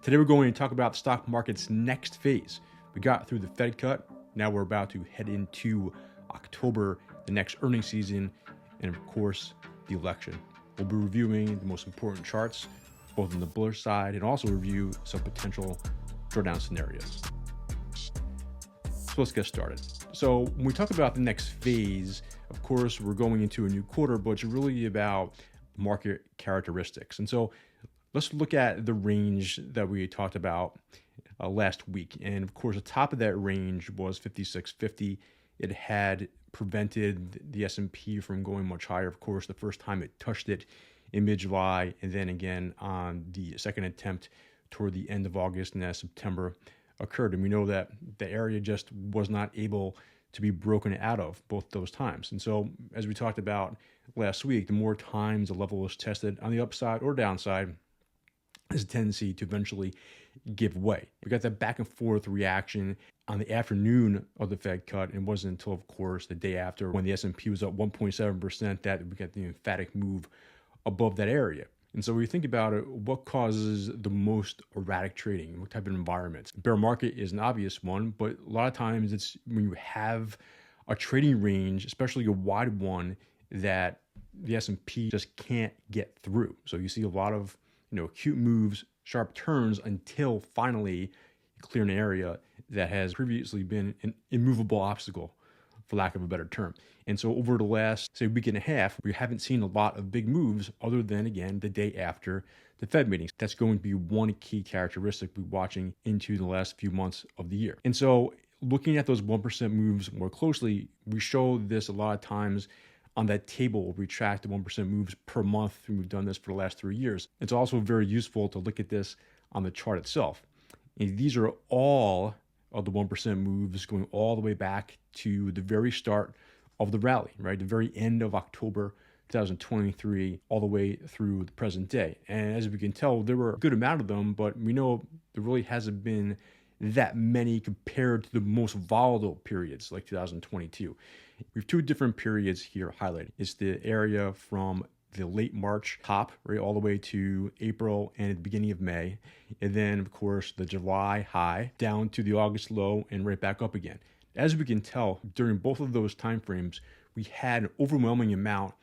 Today we're going to talk about the stock market's next phase. We got through the Fed cut. Now we're about to head into October, the next earnings season, and of course, the election. We'll be reviewing the most important charts, both on the bullish side, and also review some potential drawdown scenarios. So let's get started. So when we talk about the next phase, of course, we're going into a new quarter, but it's really about market characteristics. And so let's look at the range that we talked about last week. And of course, the top of that range was 5650. It had prevented the S&P from going much higher. Of course, the first time it touched it in mid-July, and then again on the second attempt toward the end of August and as September occurred. And we know that the area just was not able to be broken out of both those times. And so, as we talked about last week, the more times the level is tested on the upside or downside, there's a tendency to eventually give way. We got that back and forth reaction on the afternoon of the Fed cut. It wasn't until, of course, the day after, when the S&P was up 1.7%, that we got the emphatic move above that area. And so when you think about it, what causes the most erratic trading? What type of environments? Bear market is an obvious one, but a lot of times it's when you have a trading range, especially a wide one, that the S&P just can't get through. So you see a lot of acute moves, sharp turns, until finally you clear an area that has previously been an immovable obstacle, for lack of a better term. And so over the last, say, week and a half, we haven't seen a lot of big moves other than, again, the day after the Fed meetings. That's going to be one key characteristic we're watching into the last few months of the year. And so looking at those 1% moves more closely, we show this a lot of times on that table where we track the 1% moves per month. And we've done this for the last 3 years. It's also very useful to look at this on the chart itself. And these are all of the 1% moves going all the way back to the very start of the rally, right? The very end of October 2023, all the way through the present day. And as we can tell, there were a good amount of them, but we know there really hasn't been that many compared to the most volatile periods like 2022. We have two different periods here highlighted. It's the area from the late March top, right, all the way to April and the beginning of May. And then, of course, the July high down to the August low and right back up again. As we can tell, during both of those time frames, we had an overwhelming amount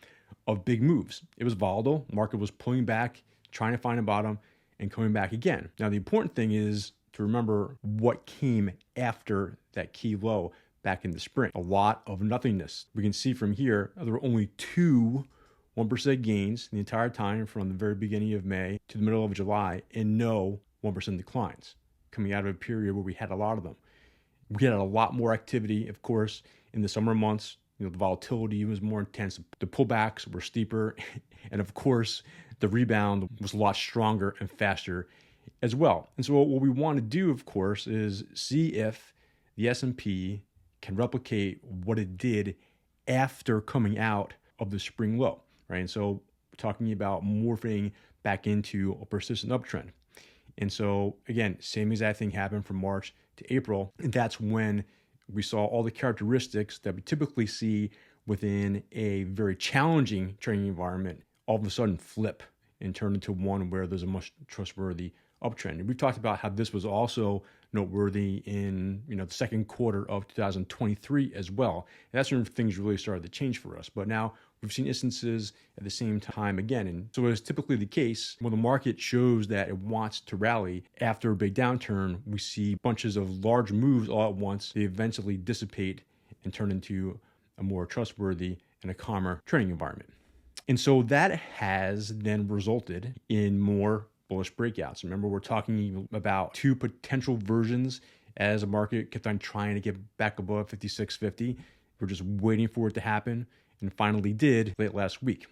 of big moves. It was volatile. Market was pulling back, trying to find a bottom, and coming back again. Now, the important thing is to remember what came after that key low back in the spring. A lot of nothingness. We can see from here, there were only two 1% gains the entire time from the very beginning of May to the middle of July, and no 1% declines coming out of a period where we had a lot of them. We had a lot more activity, of course, in the summer months. The volatility was more intense. The pullbacks were steeper. And of course, the rebound was a lot stronger and faster as well. And so what we want to do, of course, is see if the S&P can replicate what it did after coming out of the spring low, right? And so we're talking about morphing back into a persistent uptrend. And so again, same exact thing happened from March to April. And that's when we saw all the characteristics that we typically see within a very challenging trading environment all of a sudden flip and turn into one where there's a much trustworthy uptrend. And we've talked about how this was also noteworthy in the second quarter of 2023 as well. And that's when things really started to change for us. But now we've seen instances at the same time again. And so as typically the case, when the market shows that it wants to rally after a big downturn, we see bunches of large moves all at once. They eventually dissipate and turn into a more trustworthy and a calmer trading environment. And so that has then resulted in more bullish breakouts. Remember, we're talking about two potential versions as the market kept on trying to get back above 5650. We're just waiting for it to happen, and finally did late last week.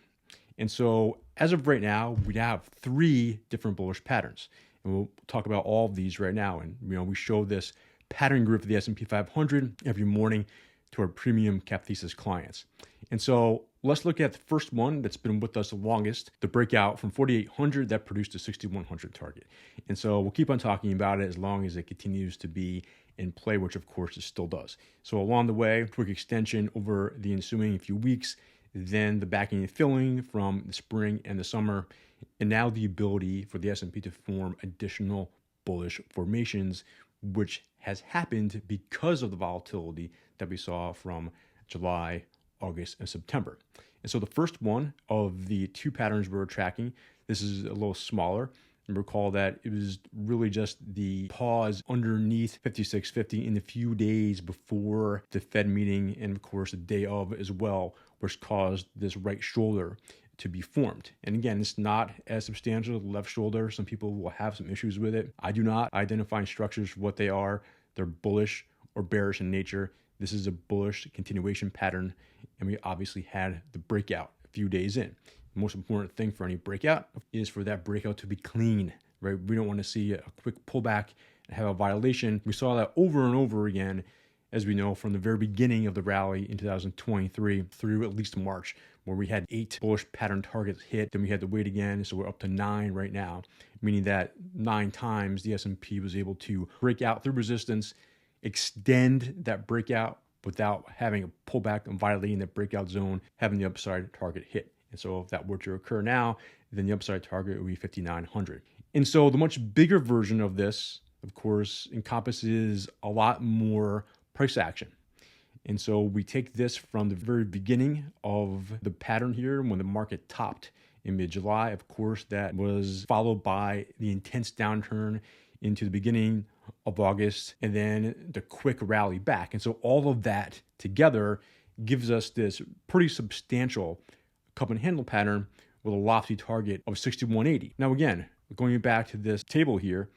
And so as of right now, we have three different bullish patterns. And we'll talk about all of these right now. And we show this pattern group for the S&P 500 every morning to our premium CappThesis clients. And so let's look at the first one that's been with us the longest, the breakout from 4,800 that produced a 6,100 target. And so we'll keep on talking about it as long as it continues to be in play, which of course it still does. So along the way, quick extension over the ensuing few weeks, then the backing and filling from the spring and the summer, and now the ability for the S&P to form additional bullish formations, which has happened because of the volatility that we saw from July, August, and September. And so the first one of the two patterns we're tracking, this is a little smaller. And recall that it was really just the pause underneath 56.50 in the few days before the Fed meeting, and of course the day of as well, which caused this right shoulder to be formed. And again, it's not as substantial as the left shoulder. Some people will have some issues with it. I do not. Identifying structures for what they are. They're bullish or bearish in nature. This is a bullish continuation pattern, and we obviously had the breakout a few days in. The most important thing for any breakout is for that breakout to be clean, right? We don't want to see a quick pullback and have a violation. We saw that over and over again, as we know, from the very beginning of the rally in 2023 through at least March, where we had 8 bullish pattern targets hit. Then we had to wait again, so we're up to 9 right now, meaning that 9 times the S&P was able to break out through resistance, extend that breakout without having a pullback and violating that breakout zone, having the upside target hit. And so if that were to occur now, then the upside target would be 5,900. And so the much bigger version of this, of course, encompasses a lot more price action. And so we take this from the very beginning of the pattern here when the market topped in mid-July. Of course, that was followed by the intense downturn into the beginning of August and then the quick rally back. And so all of that together gives us this pretty substantial cup and handle pattern with a lofty target of 6180. Now again, going back to this table here,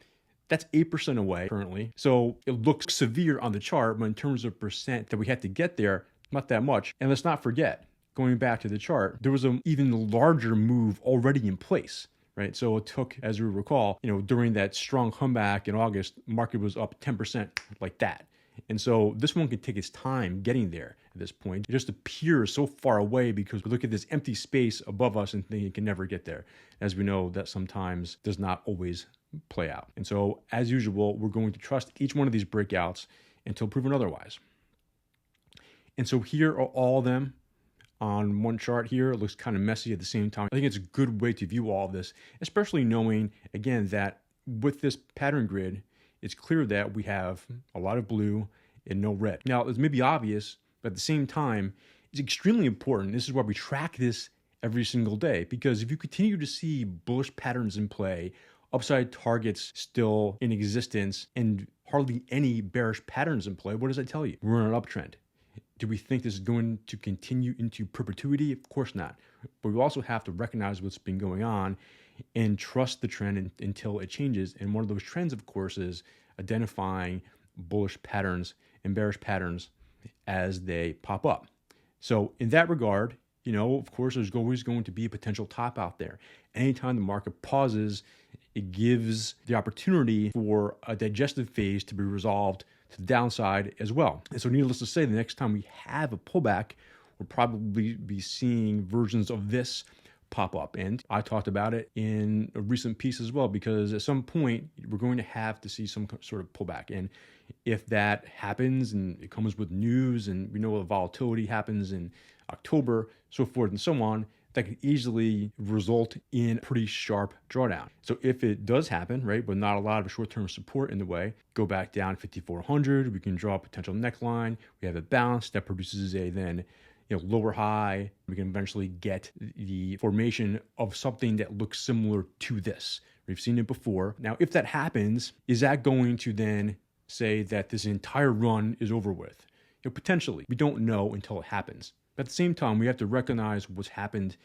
that's 8% away currently. So it looks severe on the chart, but in terms of percent that we had to get there, not that much. And let's not forget, going back to the chart, there was an even larger move already in place, right? So it took, as we recall, during that strong comeback in August, market was up 10% like that. And so this one could take its time getting there at this point. It just appears so far away because we look at this empty space above us and think it can never get there. As we know, that sometimes does not always play out. And so as usual, we're going to trust each one of these breakouts until proven otherwise. And so here are all of them on one chart here. It looks kind of messy at the same time. I think it's a good way to view all of this, especially knowing, again, that with this pattern grid, it's clear that we have a lot of blue and no red. Now, it may be obvious, but at the same time, it's extremely important. This is why we track this every single day, because if you continue to see bullish patterns in play, upside targets still in existence, and hardly any bearish patterns in play, what does that tell you? We're in an uptrend. Do we think this is going to continue into perpetuity? Of course not. But we also have to recognize what's been going on and trust the trend until it changes. And one of those trends, of course, is identifying bullish patterns and bearish patterns as they pop up. So in that regard, of course, there's always going to be a potential top out there. Anytime the market pauses, it gives the opportunity for a digestive phase to be resolved to the downside as well. And so needless to say, the next time we have a pullback, we'll probably be seeing versions of this pop up. And I talked about it in a recent piece as well, because at some point we're going to have to see some sort of pullback. And if that happens and it comes with news, and we know the volatility happens in October, so forth and so on, that could easily result in pretty sharp drawdown. So if it does happen, right, but not a lot of short-term support in the way, go back down 5,400, we can draw a potential neckline, we have a bounce that produces a then lower high. We can eventually get the formation of something that looks similar to this. We've seen it before. Now, if that happens, is that going to then say that this entire run is over with? Potentially. We don't know until it happens. But at the same time, we have to recognize what's happened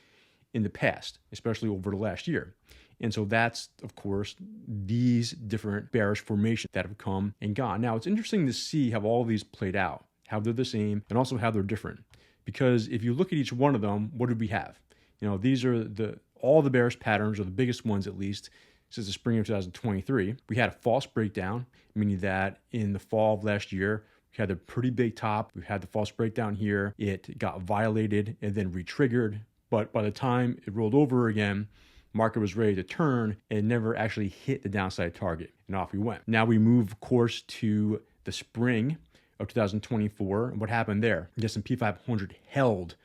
in the past, especially over the last year. And so that's, of course, these different bearish formations that have come and gone. Now, it's interesting to see how all of these played out, how they're the same, and also how they're different. Because if you look at each one of them, what did we have? These are all the bearish patterns, or the biggest ones at least, since the spring of 2023. We had a false breakdown, meaning that in the fall of last year, we had a pretty big top. We had the false breakdown here. It got violated and then re-triggered. But by the time it rolled over again, market was ready to turn and never actually hit the downside target. And off we went. Now we move, of course, to the spring of 2024. And what happened there? The S&P 500 held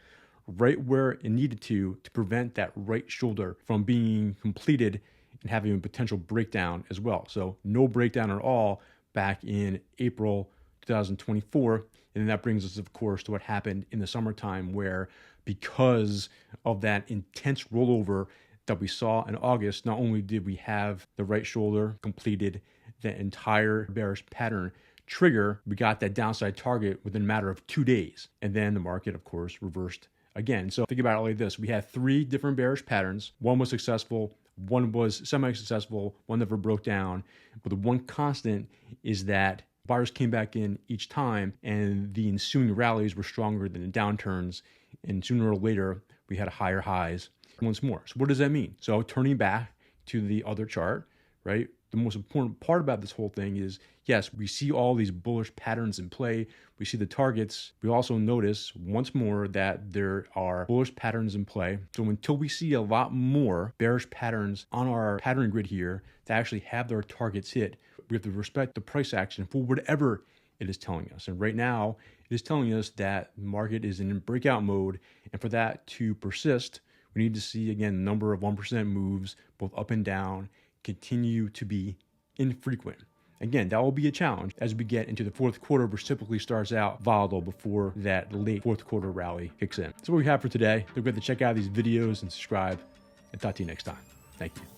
right where it needed to prevent that right shoulder from being completed and having a potential breakdown as well. So no breakdown at all back in April 2024. And that brings us, of course, to what happened in the summertime, where because of that intense rollover that we saw in August, not only did we have the right shoulder completed the entire bearish pattern trigger, we got that downside target within a matter of 2 days. And then the market, of course, reversed again. So think about it like this. We had 3 different bearish patterns. One was successful, one was semi-successful, one never broke down. But the one constant is that buyers came back in each time, and the ensuing rallies were stronger than the downturns. And sooner or later, we had higher highs once more. So what does that mean? So turning back to the other chart, right? The most important part about this whole thing is, yes, we see all these bullish patterns in play. We see the targets. We also notice once more that there are bullish patterns in play. So until we see a lot more bearish patterns on our pattern grid here to actually have their targets hit, we have to respect the price action for whatever it is telling us. And right now, it is telling us that the market is in breakout mode. And for that to persist, we need to see, again, the number of 1% moves, both up and down, continue to be infrequent. Again, that will be a challenge as we get into the fourth quarter, which typically starts out volatile before that late fourth quarter rally kicks in. That's what we have for today. Don't forget to check out these videos and subscribe, and talk to you next time. Thank you.